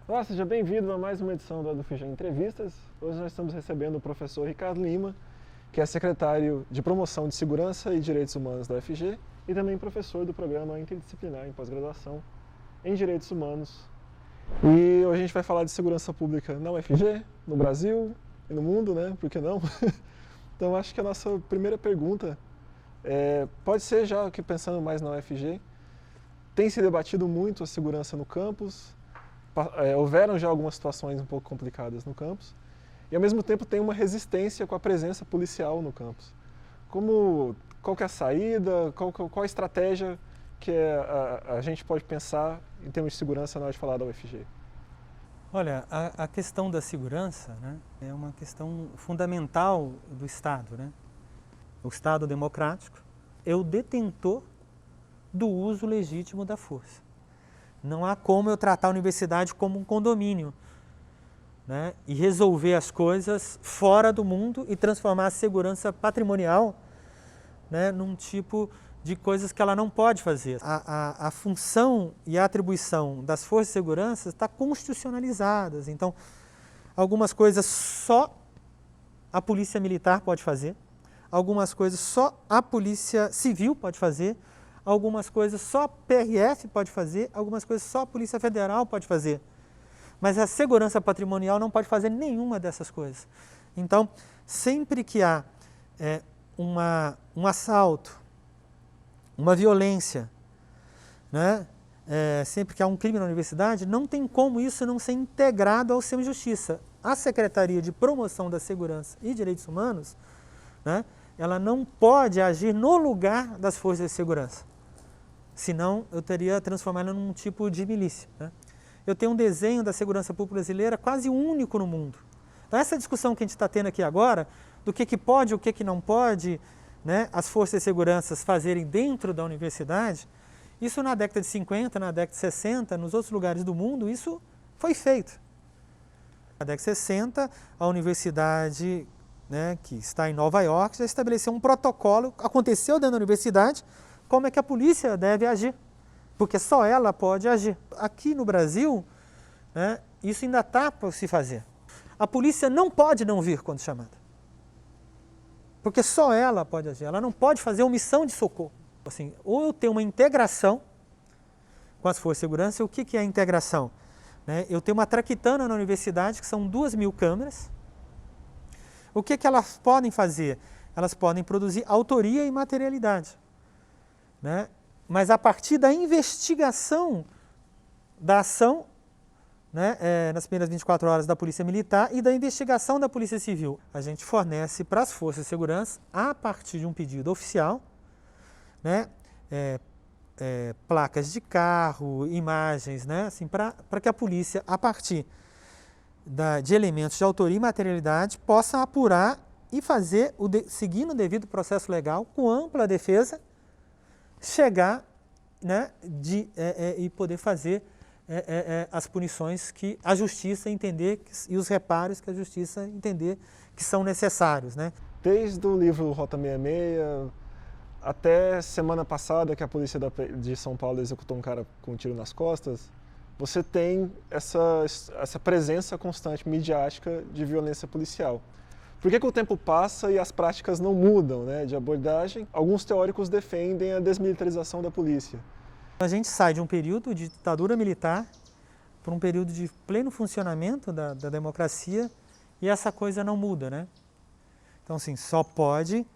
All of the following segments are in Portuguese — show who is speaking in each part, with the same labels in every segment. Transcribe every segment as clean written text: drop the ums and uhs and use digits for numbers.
Speaker 1: Olá, seja bem-vindo a mais uma edição do UFG Entrevistas. Hoje nós estamos recebendo o professor Ricardo Lima, que é secretário de Promoção de Segurança e Direitos Humanos da UFG e também professor do programa interdisciplinar em pós-graduação em Direitos Humanos. E hoje a gente vai falar de segurança pública na UFG, no Brasil e no mundo, né? Por que não? Então acho que a nossa primeira pergunta pode ser já que pensando mais na UFG, tem se debatido muito a segurança no campus. Houveram já algumas situações um pouco complicadas no campus e ao mesmo tempo tem uma resistência com a presença policial no campus. Qual que é a saída, qual a estratégia que a gente pode pensar em termos de segurança na hora de falar da UFG?
Speaker 2: Olha, a questão da segurança, né, é uma questão fundamental do Estado, né? O Estado democrático é o detentor do uso legítimo da força. Não há como eu tratar a universidade como um condomínio, né, e resolver as coisas fora do mundo e transformar a segurança patrimonial, né, num tipo de coisas que ela não pode fazer. A função e a atribuição das forças de segurança está constitucionalizadas. Então, algumas coisas só a polícia militar pode fazer, algumas coisas só a polícia civil pode fazer, algumas coisas só a PRF pode fazer, algumas coisas só a Polícia Federal pode fazer. Mas a segurança patrimonial não pode fazer nenhuma dessas coisas. Então, sempre que há um assalto, uma violência, né, sempre que há um crime na universidade, não tem como isso não ser integrado ao sistema de justiça. A Secretaria de Promoção da Segurança e Direitos Humanos, né, ela não pode agir no lugar das forças de segurança. Senão, eu teria transformado num tipo de milícia, né? Eu tenho um desenho da segurança pública brasileira quase único no mundo. Então, essa discussão que a gente está tendo aqui agora, do que pode e o que não pode, né, as forças de segurança fazerem dentro da universidade, isso na década de 50, na década de 60, nos outros lugares do mundo, isso foi feito. Na década de 60, a universidade, né, que está em Nova York, já estabeleceu um protocolo, aconteceu dentro da universidade, como é que a polícia deve agir, porque só ela pode agir. Aqui no Brasil, né, isso ainda está para se fazer. A polícia não pode não vir quando chamada, porque só ela pode agir, ela não pode fazer omissão de socorro. Assim, ou eu tenho uma integração com as forças de segurança. O que é a integração? Né, eu tenho uma traquitana na universidade, que são 2.000 câmeras. O que elas podem fazer? Elas podem produzir autoria e materialidade, né? Mas a partir da investigação da ação, né, nas primeiras 24 horas da Polícia Militar e da investigação da Polícia Civil, a gente fornece para as forças de segurança, a partir de um pedido oficial, né, placas de carro, imagens, né, assim, para que a polícia, a partir de elementos de autoria e materialidade, possa apurar e fazer, seguindo o devido processo legal, com ampla defesa, chegar, né, e poder fazer as punições que a justiça entender e os reparos que a justiça entender que são necessários, né?
Speaker 1: Desde o livro Rota 66 até semana passada, que a polícia de São Paulo executou um cara com um tiro nas costas, você tem essa presença constante midiática de violência policial. Por que o tempo passa e as práticas não mudam, né, de abordagem? Alguns teóricos defendem a desmilitarização da polícia.
Speaker 2: A gente sai de um período de ditadura militar para um período de pleno funcionamento da democracia e essa coisa não muda, né? Então, assim, só pode,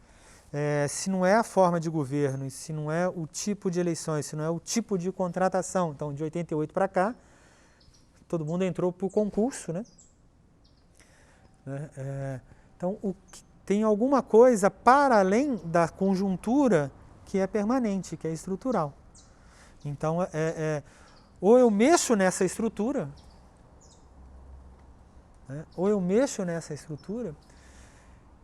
Speaker 2: se não é a forma de governo, e se não é o tipo de eleições, se não é o tipo de contratação. Então, de 88 para cá, todo mundo entrou por concurso, né? Então, tem alguma coisa para além da conjuntura que é permanente, que é estrutural. Então, ou eu mexo nessa estrutura, né,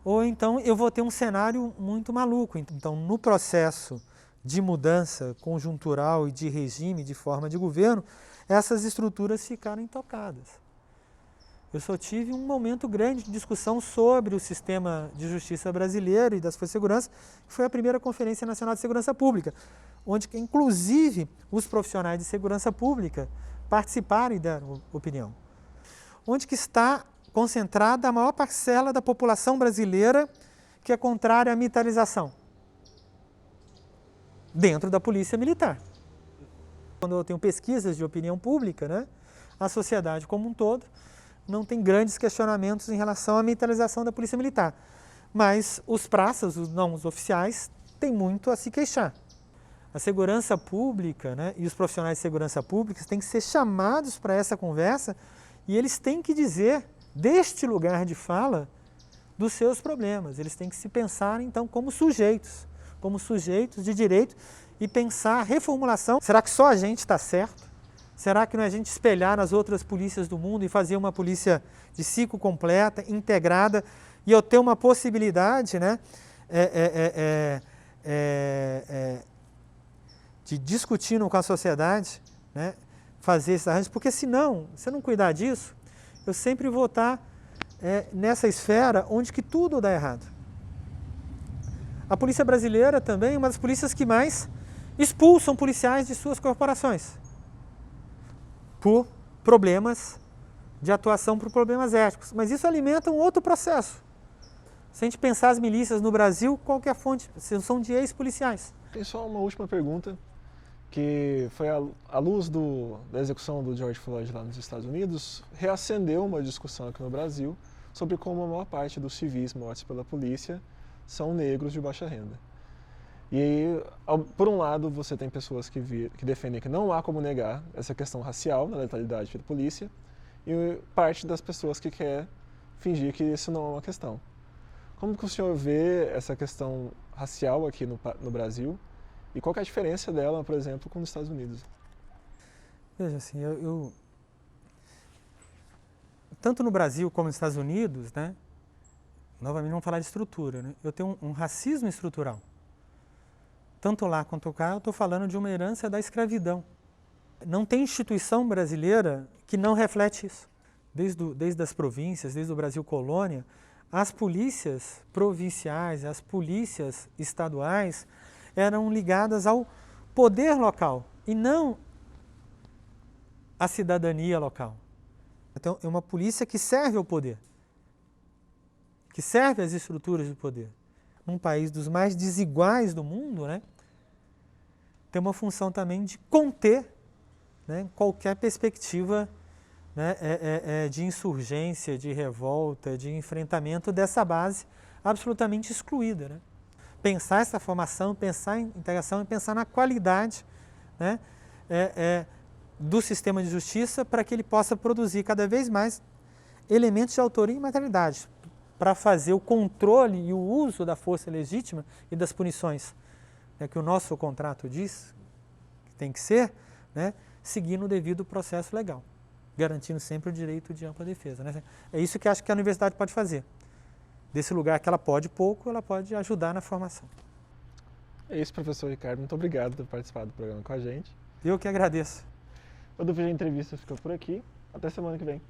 Speaker 2: ou então eu vou ter um cenário muito maluco. Então, no processo de mudança conjuntural e de regime, de forma de governo, essas estruturas ficaram intocadas. Eu só tive um momento grande de discussão sobre o sistema de justiça brasileiro e das forças de segurança, que foi a primeira Conferência Nacional de Segurança Pública, onde, inclusive, os profissionais de segurança pública participaram e deram opinião. Onde que está concentrada a maior parcela da população brasileira que é contrária à militarização? Dentro da polícia militar. Quando eu tenho pesquisas de opinião pública, né, a sociedade como um todo não tem grandes questionamentos em relação à militarização da polícia militar. Mas os praças, os oficiais, têm muito a se queixar. A segurança pública, né, e os profissionais de segurança pública têm que ser chamados para essa conversa e eles têm que dizer, deste lugar de fala, dos seus problemas. Eles têm que se pensar, então, como sujeitos de direito e pensar a reformulação. Será que só a gente está certo? Será que não é a gente espelhar nas outras polícias do mundo e fazer uma polícia de ciclo completa, integrada, e eu ter uma possibilidade, né, de discutindo com a sociedade, né, fazer esses arranjos, porque senão, se eu não cuidar disso, eu sempre vou estar nessa esfera onde que tudo dá errado. A polícia brasileira também é uma das polícias que mais expulsam policiais de suas corporações por problemas de atuação, por problemas éticos. Mas isso alimenta um outro processo. Se a gente pensar as milícias no Brasil, qual que é a fonte? São de ex-policiais.
Speaker 1: Tem só uma última pergunta, que foi à luz da execução do George Floyd lá nos Estados Unidos, reacendeu uma discussão aqui no Brasil sobre como a maior parte dos civis mortos pela polícia são negros de baixa renda. E aí, por um lado, você tem pessoas que defendem que não há como negar essa questão racial na letalidade da polícia, e parte das pessoas que quer fingir que isso não é uma questão. Como que o senhor vê essa questão racial aqui no Brasil e qual que é a diferença dela, por exemplo, com os Estados Unidos?
Speaker 2: Veja, assim, tanto no Brasil como nos Estados Unidos, né, novamente vamos falar de estrutura, né, eu tenho um racismo estrutural. Tanto lá quanto cá, eu estou falando de uma herança da escravidão. Não tem instituição brasileira que não reflete isso. Desde as províncias, desde o Brasil colônia, as polícias provinciais, as polícias estaduais eram ligadas ao poder local e não à cidadania local. Então, é uma polícia que serve ao poder, que serve às estruturas de poder. Num país dos mais desiguais do mundo, né, tem uma função também de conter, né, qualquer perspectiva, né, de insurgência, de revolta, de enfrentamento dessa base absolutamente excluída. Né? Pensar essa formação, pensar em integração e pensar na qualidade, né, do sistema de justiça para que ele possa produzir cada vez mais elementos de autoria e materialidade para fazer o controle e o uso da força legítima e das punições, né, que o nosso contrato diz que tem que ser, né, seguindo o devido processo legal, garantindo sempre o direito de ampla defesa. Né? É isso que acho que a universidade pode fazer. Desse lugar que ela pode pouco, ela pode ajudar na formação.
Speaker 1: É isso, professor Ricardo. Muito obrigado por ter participado do programa com a gente.
Speaker 2: Eu que agradeço.
Speaker 1: O do FGE Entrevista fica por aqui. Até semana que vem.